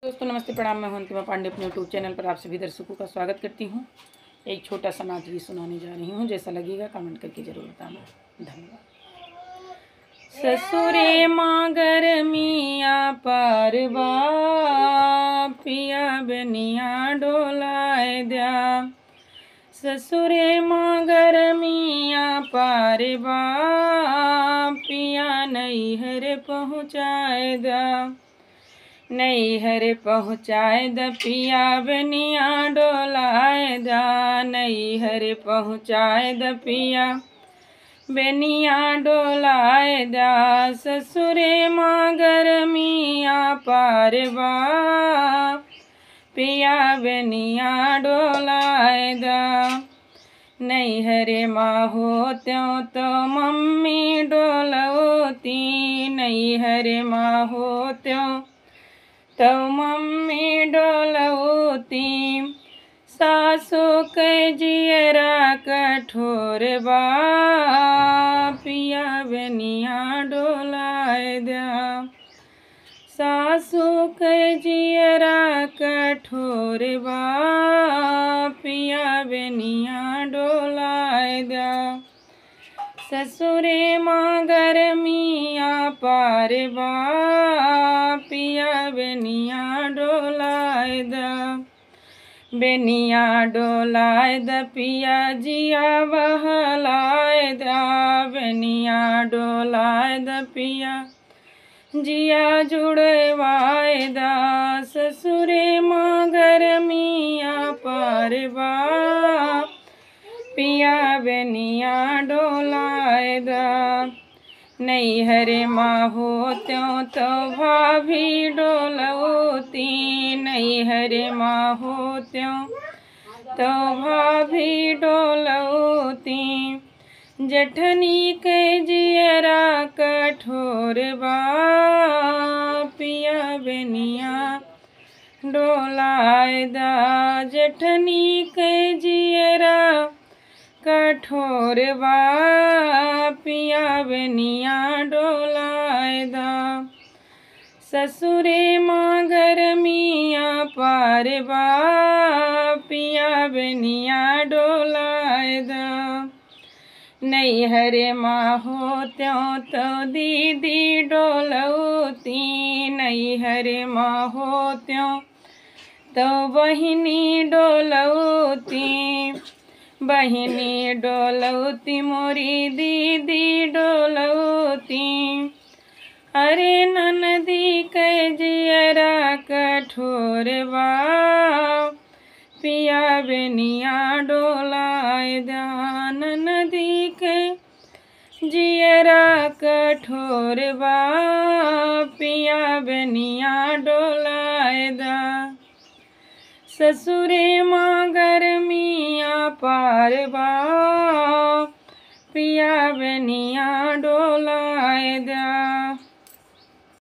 दोस्तों नमस्ते प्रणाम। मैं अंतिमा पांडे अपने यूट्यूब चैनल पर आप सभी दर्शकों का स्वागत करती हूँ। एक छोटा सा नाच गीत सुनाने जा रही हूँ, जैसा लगेगा कमेंट करके जरूर बताना। धन्यवाद। ससुरे माँ गरमिया पारवा पिया बनिया डोलाए द्या। ससुरे माँ गरमिया पारवा पिया नैहर पहुँचाए द्या। नैहर पहुँचाए द पिया बनिया डोलाए दा। नैहर पहुँचाए द पिया बनिया डोलाए दा। ससुरे माँ गरमिया पारवा पिया बनिया डोलाए दा। नैहर माँ हो त्यों तो मम्मी डोलती। नैहर माँ हो त्यों तो मम्मी डोलती। सासू के जियरा कठोर बा पिया बनिया डोलाए द्या। सासू के जियरा कठोर बा पिया बनिया डोलाए द्या। ससुरे माँ गरमिया पारवा पिया बनिया डोलाए दा। बनिया डोलाए द पिया जिया बहलाए दा। बनिया डोलाए द पिया जिया जुड़वाए दा। ससुरे माँ गरमिया पारवा पिया बनिया डोलाए दा। नैहर माँ हो त्यों तो भाभी डोलती। नैहर माँ हो त्यों तो भाभी डोलती। जठनी के जियरा कठोर बा पिया बनिया डोलाए दा। जठनी के जियरा कठोर बा पिया बनिया डोलाए दा। ससुरे माँ गरमिया पारवा पिया बनिया डोलाए दा। नैहर माँ हो त्यों तो दीदी डोलती। नैहर माँ हो त्यों तो बहिनी डोलती। बहिनी डोलती मोरी दीदी डोलती। अरे ननदी के जियरा कठोर बा पिया बनिया डोलाए दा। ननदी के जियरा कठोर बा पिया बनिया डोलाए दा। ससुरे माँ गरमिया पारवा पिया बनिया डोलाए दा।